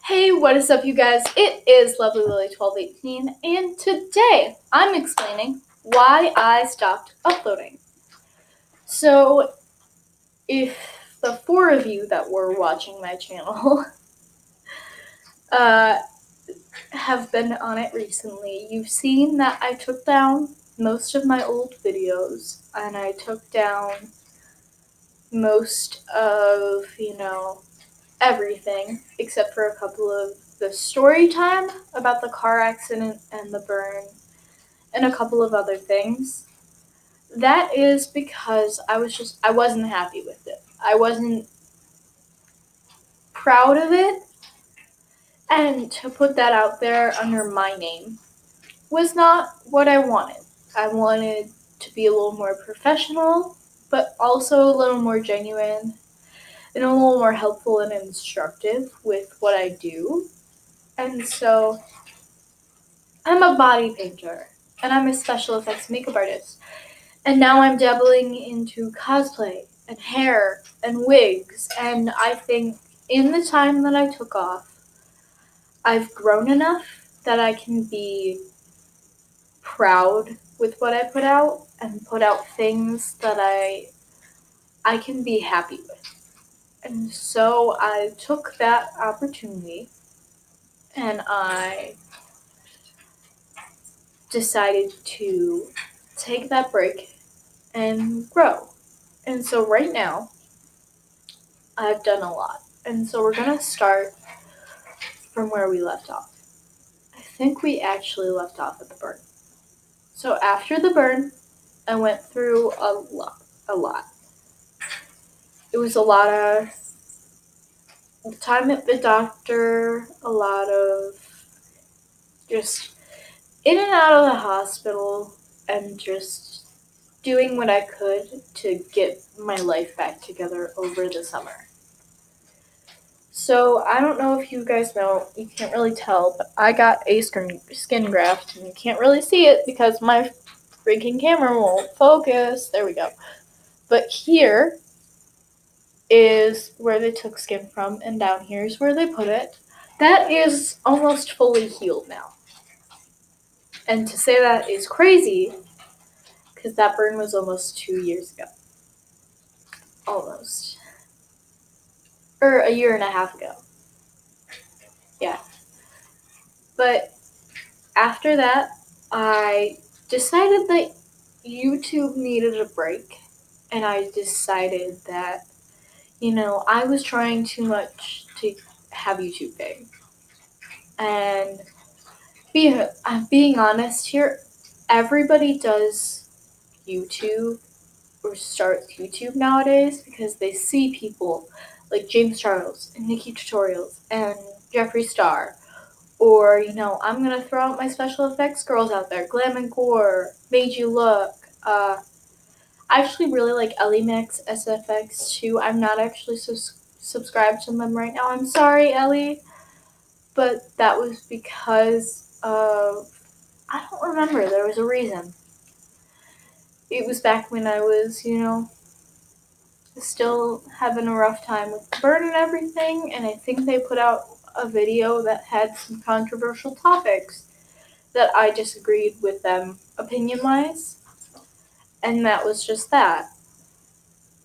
Hey, what is up, you guys? It is Lovelylily1218, and today I'm explaining why I stopped uploading. So, if the four of you that were watching my channel have been on it recently, you've seen that I took down most of my old videos, and I took down most of, everything, except for a couple of the story time about the car accident and the burn, and a couple of other things. That is because I wasn't happy with it. I wasn't proud of it, and to put that out there under my name was not what I wanted. I wanted to be a little more professional, but also a little more genuine and a little more helpful and instructive with what I do. And so I'm a body painter, and I'm a special effects makeup artist. And now I'm dabbling into cosplay and hair and wigs, and I think in the time that I took off, I've grown enough that I can be proud with what I put out and put out things that I can be happy with. And so I took that opportunity and I decided to take that break and grow. And so right now, I've done a lot. And so we're going to start from where we left off. I think we actually left off at the burn. So after the burn, I went through a lot. It was a lot of time at the doctor, a lot of just in and out of the hospital, and just doing what I could to get my life back together over the summer. So I don't know if you guys know, you can't really tell, but I got a skin graft, and you can't really see it because my freaking camera won't focus. There we go. But here is where they took skin from, and down here is where they put it. That is almost fully healed now. And to say that is crazy, because that burn was almost 2 years ago. Almost. Or a year and a half ago. Yeah. But after that, I decided that YouTube needed a break. And I decided that, I was trying too much to have YouTube fame. And being honest here, everybody does YouTube or starts YouTube nowadays because they see people like James Charles and Nikki Tutorials and Jeffree Star. Or, I'm going to throw out my special effects girls out there. Glam and Gore, Made You Look. I actually really like Ellie Max SFX too. I'm not actually subscribed to them right now. I'm sorry, Ellie. But that was because of, I don't remember. There was a reason. It was back when I was, still having a rough time with the burn and everything. And I think they put out a video that had some controversial topics that I disagreed with them opinion-wise. And that was just that.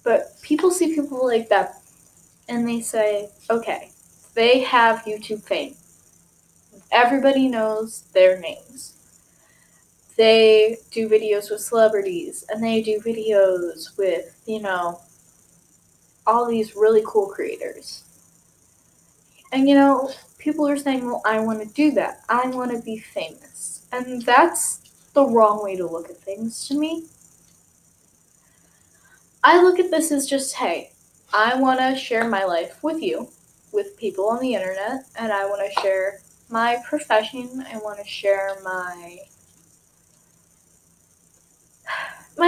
But people see people like that and they say, okay, they have YouTube fame. Everybody knows their names. They do videos with celebrities and they do videos with, all these really cool creators. And, people are saying, well, I want to do that. I want to be famous. And that's the wrong way to look at things to me. I look at this as just, hey, I want to share my life with you, with people on the internet, and I want to share my profession. I want to share my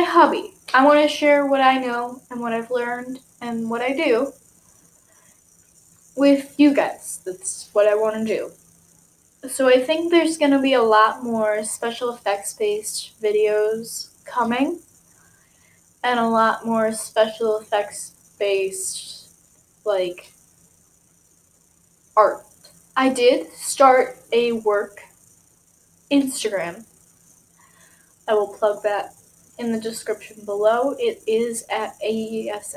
hobby. I want to share what I know and what I've learned and what I do with you guys. That's what I want to do. So I think there's going to be a lot more special effects based videos coming, and a lot more special effects based, like, art I did start a work Instagram. I will plug that in the description below. It is at AESMCSFX.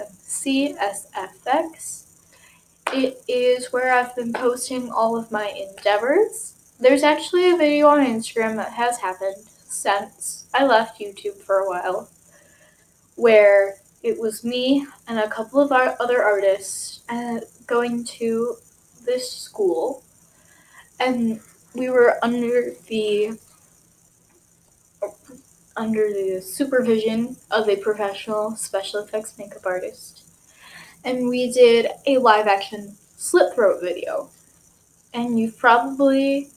It is where I've been posting all of my endeavors. There's actually a video on Instagram that has happened since I left YouTube for a while, where it was me and a couple of our other artists going to this school, and we were under the supervision of a professional special effects makeup artist, and we did a live action slit throat video. And you've probably...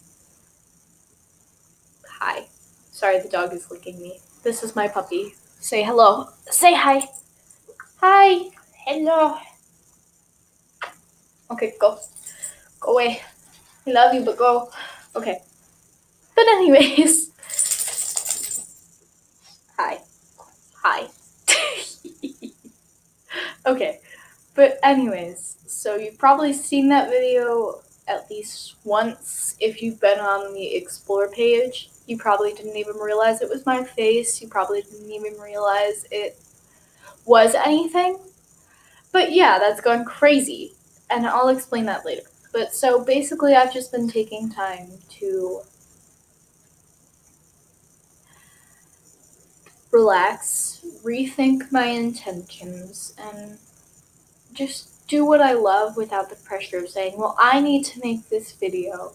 Hi. Sorry, the dog is licking me. This is my puppy. Say hello. Say hi. Hi. Hello. Okay, go. Go away. I love you, but go. Okay. But anyways. Hi. Hi. Okay. But anyways, so you've probably seen that video at least once if you've been on the Explore page. You probably didn't even realize it was my face. You probably didn't even realize it was anything. But yeah, that's gone crazy. And I'll explain that later. But so basically I've just been taking time to relax, rethink my intentions, and just do what I love without the pressure of saying, well, I need to make this video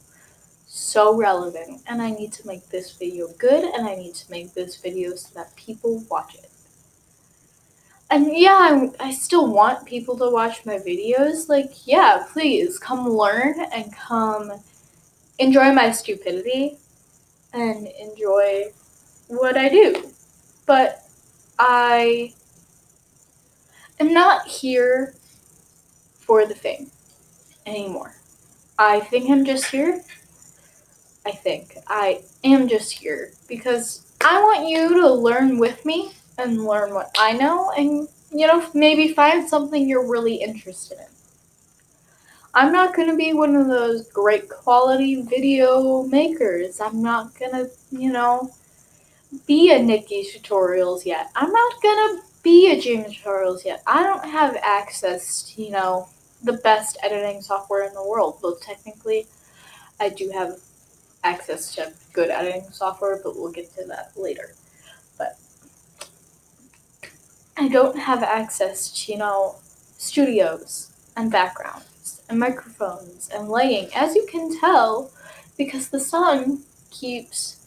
so relevant, and I need to make this video good, and I need to make this video so that people watch it. And yeah, I still want people to watch my videos. Like, yeah, please come learn and come enjoy my stupidity and enjoy what I do. But I am not here for the fame anymore. I think I'm just here. I am just here because I want you to learn with me and learn what I know and, maybe find something you're really interested in. I'm not going to be one of those great quality video makers. I'm not going to, be a Nikki Tutorials yet. I'm not going to be a James Tutorials yet. I don't have access to, the best editing software in the world. Well, technically, I do have access to good editing software, but we'll get to that later. But I don't have access to, studios and backgrounds and microphones and lighting, as you can tell, because the sun keeps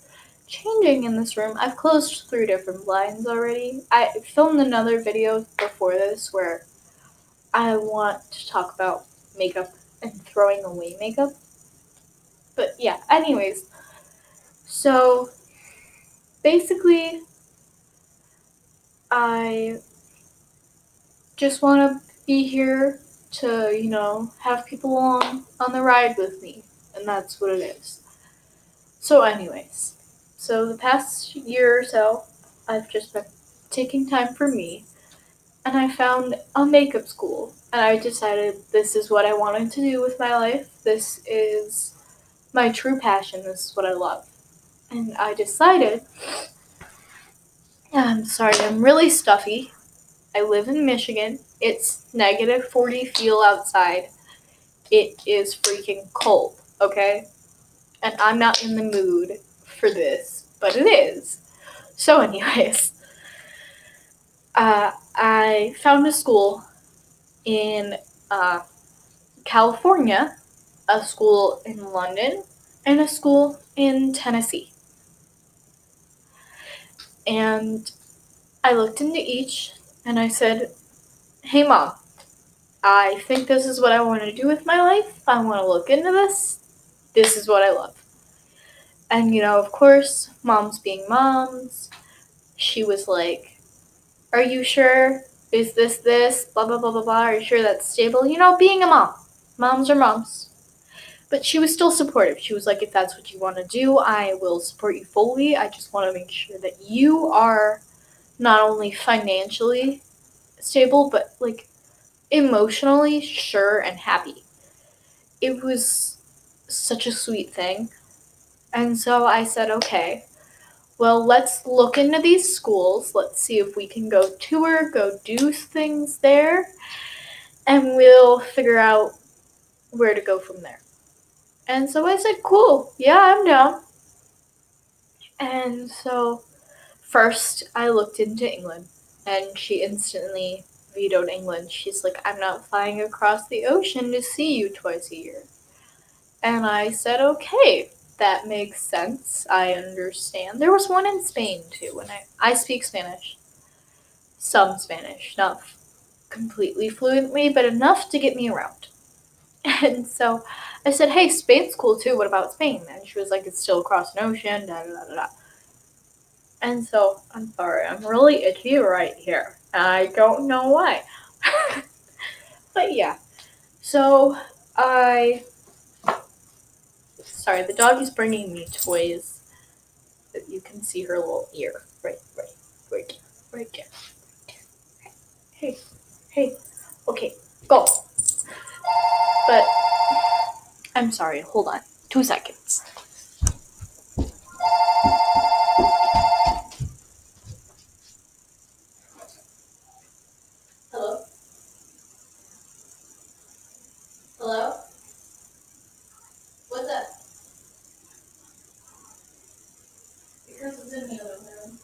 changing in this room. I've closed 3 different blinds already. I filmed another video before this where I want to talk about makeup and throwing away makeup. But yeah, anyways, so basically I just want to be here to, have people along on the ride with me, and that's what it is. So anyways, so the past year or so, I've just been taking time for me, and I found a makeup school, and I decided this is what I wanted to do with my life. This is my true passion. This is what I love. And I decided, I'm sorry, I'm really stuffy. I live in Michigan. It's negative 40 feel outside. It is freaking cold, okay? And I'm not in the mood for this, but it is. So anyways, I found a school in California, a school in London, and a school in Tennessee. And I looked into each, and I said, hey Mom, I think this is what I want to do with my life. I want to look into this. This is what I love. And, of course, moms being moms, she was like, are you sure? Is this? Blah, blah, blah, blah, blah. Are you sure that's stable? Being a mom. Moms are moms. But she was still supportive. She was like, if that's what you want to do, I will support you fully. I just want to make sure that you are not only financially stable, but, emotionally sure and happy. It was such a sweet thing. And so I said, okay, well, let's look into these schools. Let's see if we can go tour, go do things there, and we'll figure out where to go from there. And so I said, cool, yeah, I'm down. And so first I looked into England, and she instantly vetoed England. She's like, I'm not flying across the ocean to see you twice a year. And I said, okay, that makes sense. I understand. There was one in Spain too, and I speak Spanish. Some Spanish, not completely fluently, but enough to get me around. And so I said, hey, Spain's cool too. What about Spain? And she was like, it's still across an ocean, da da da da. And so, I'm sorry, I'm really itchy right here. I don't know why. But yeah. So, sorry, the dog is bringing me toys. That you can see her little ear. Right there. Hey. Okay, go. But, I'm sorry, hold on. 2 seconds. Hello? Hello? What's up? Because it's in the other room.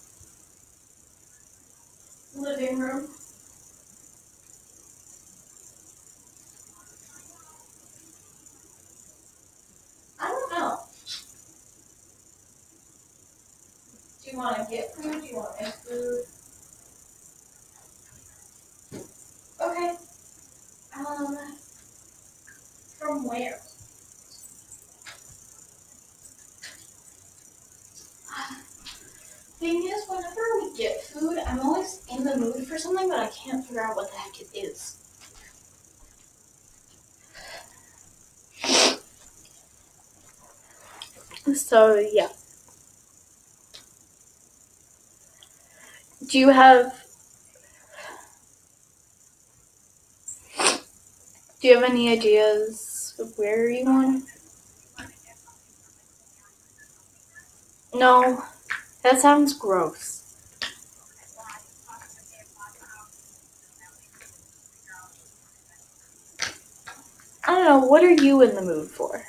Living room? I don't know. Do you want to get food? Do you want my food? Okay. From where? Thing is, whenever we get food, I'm always in the mood for something, but I can't figure out what the heck it is. So, yeah. Do you have any ideas of where you want? No, that sounds gross. I don't know, what are you in the mood for?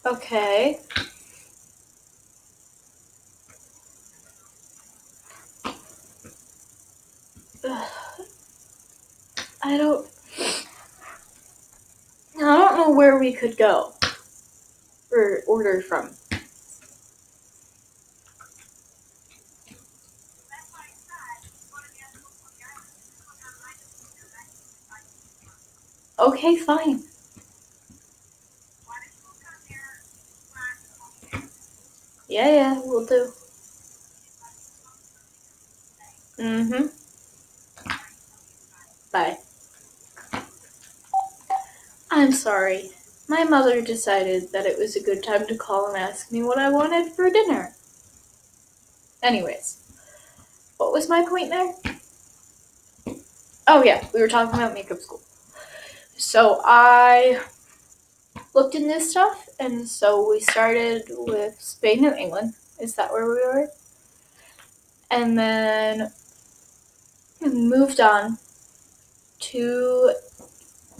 Okay. I don't know where we could go or order from. Okay, fine. Yeah, we'll do. Mm-hmm. Bye. I'm sorry. My mother decided that it was a good time to call and ask me what I wanted for dinner. Anyways, what was my point there? Oh yeah, we were talking about makeup school. So I looked into this stuff, and so we started with Spain and England. Is that where we were? And then we moved on to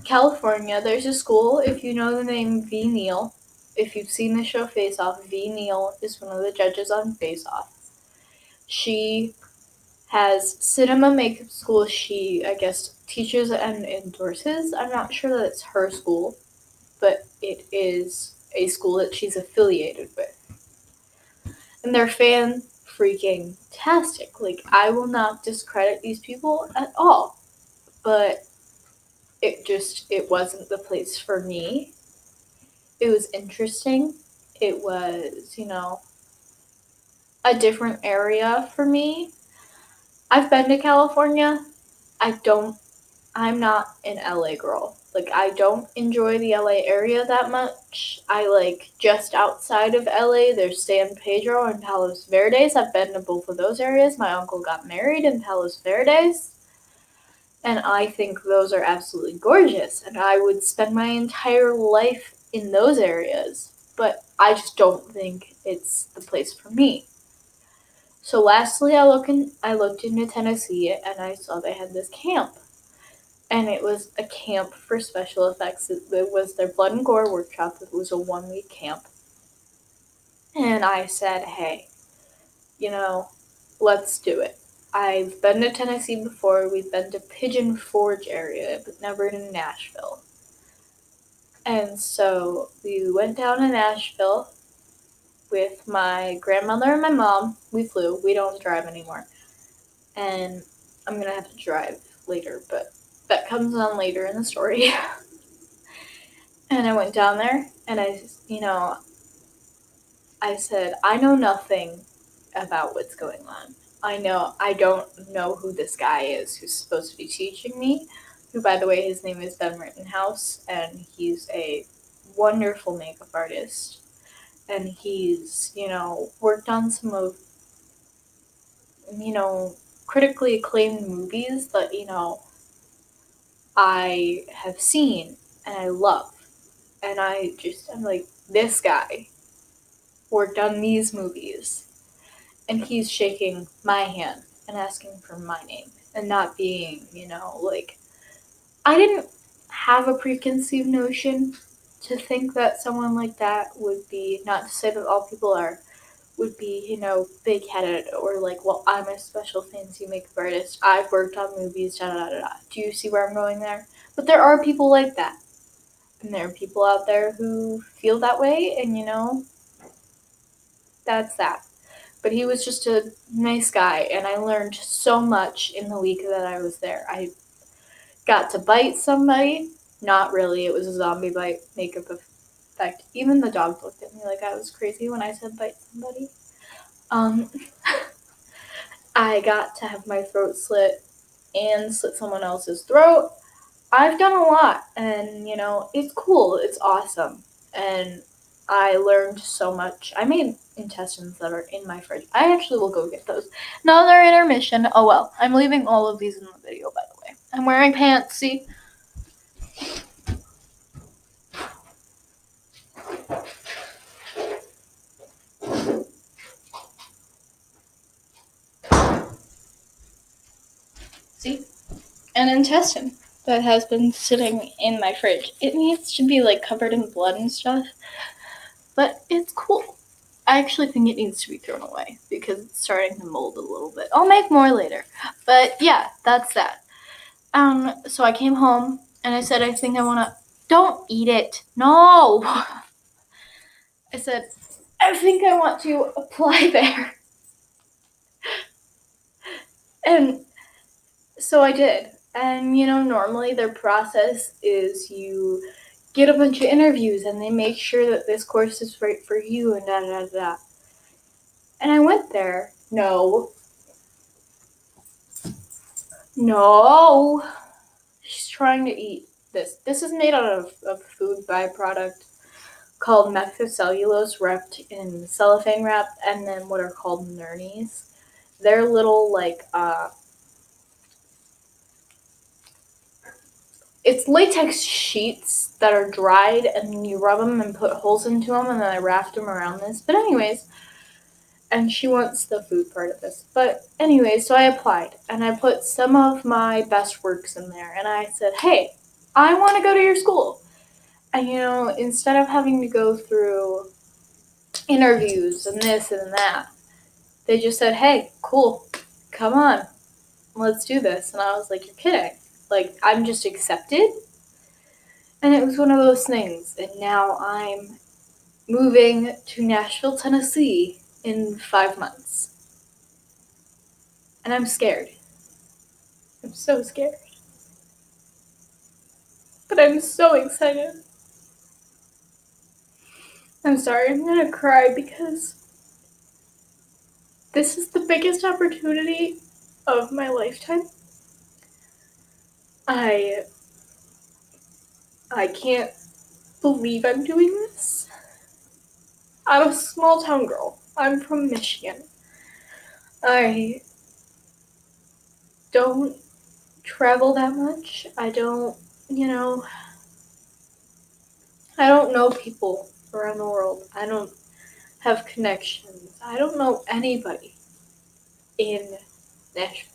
California. There's a school, if you know the name V. Neal. If you've seen the show Face Off, V. Neal is one of the judges on Face Off. She has cinema makeup school. She, I guess, teaches and endorses. I'm not sure that it's her school, but it is a school that she's affiliated with. And they're freaking tastic. Like, I will not discredit these people at all, but it wasn't the place for me. It was interesting. It was, a different area for me. I've been to California. I'm not an LA girl. Like, I don't enjoy the LA area that much. I like just outside of LA, there's San Pedro and Palos Verdes. I've been to both of those areas. My uncle got married in Palos Verdes. And I think those are absolutely gorgeous, and I would spend my entire life in those areas, but I just don't think it's the place for me. So lastly, I looked into Tennessee, and I saw they had this camp, and it was a camp for special effects. It was their blood and gore workshop. It was a 1-week camp, and I said, hey, let's do it. I've been to Tennessee before. We've been to Pigeon Forge area, but never to Nashville. And so we went down to Nashville with my grandmother and my mom. We flew. We don't drive anymore. And I'm going to have to drive later, but that comes on later in the story. And I went down there, and I said, I know nothing about what's going on. I don't know who this guy is who's supposed to be teaching me, who, by the way, his name is Ben Rittenhouse, and he's a wonderful makeup artist, and he's, worked on some of, critically acclaimed movies that, I have seen and I love, and I'm like, this guy worked on these movies, and he's shaking my hand and asking for my name and not being, I didn't have a preconceived notion to think that someone like that would be, not to say that all people are, would be, big-headed or like, well, I'm a special fancy makeup artist. I've worked on movies, da-da-da-da. Do you see where I'm going there? But there are people like that. And there are people out there who feel that way, and, that's that. But he was just a nice guy, and I learned so much in the week that I was there. I got to bite somebody. Not really. It was a zombie bite makeup effect. Even the dog looked at me like I was crazy when I said bite somebody. I got to have my throat slit and slit someone else's throat. I've done a lot, and, it's cool. It's awesome. And I learned so much. I made intestines that are in my fridge. I actually will go get those. Another intermission. Oh well. I'm leaving all of these in the video, by the way. I'm wearing pants, see? See? An intestine that has been sitting in my fridge. It needs to be, covered in blood and stuff. But it's cool. I actually think it needs to be thrown away because it's starting to mold a little bit. I'll make more later. But yeah, that's that. So I came home and I said, I think I want to... Don't eat it. No! I said, I think I want to apply there. And so I did. And, normally their process is you get a bunch of interviews and they make sure that this course is right for you and da-da-da-da. And I went there. No. She's trying to eat this. This is made out of a food byproduct called methylcellulose wrapped in cellophane wrap, and then what are called nernies. They're little, it's latex sheets that are dried, and you rub them and put holes into them, and then I wrapped them around this. But anyways, and she wants the food part of this. But anyways, so I applied, and I put some of my best works in there, and I said, hey, I want to go to your school. And, instead of having to go through interviews and this and that, they just said, hey, cool, come on, let's do this. And I was like, you're kidding. I'm just accepted? And it was one of those things. And now I'm moving to Nashville, Tennessee in 5 months. And I'm scared. I'm so scared. But I'm so excited. I'm sorry, I'm gonna cry because this is the biggest opportunity of my lifetime. I can't believe I'm doing this. I'm a small town girl. I'm from Michigan. I don't travel that much. I don't know people around the world. I don't have connections. I don't know anybody in Nashville.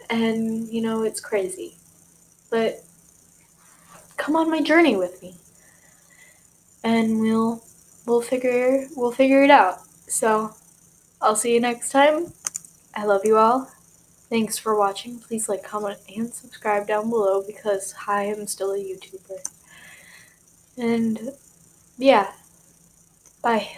And, it's crazy. But come on my journey with me. And we'll figure it out. So, I'll see you next time. I love you all. Thanks for watching. Please like, comment, and subscribe down below because I am still a YouTuber. And yeah, bye.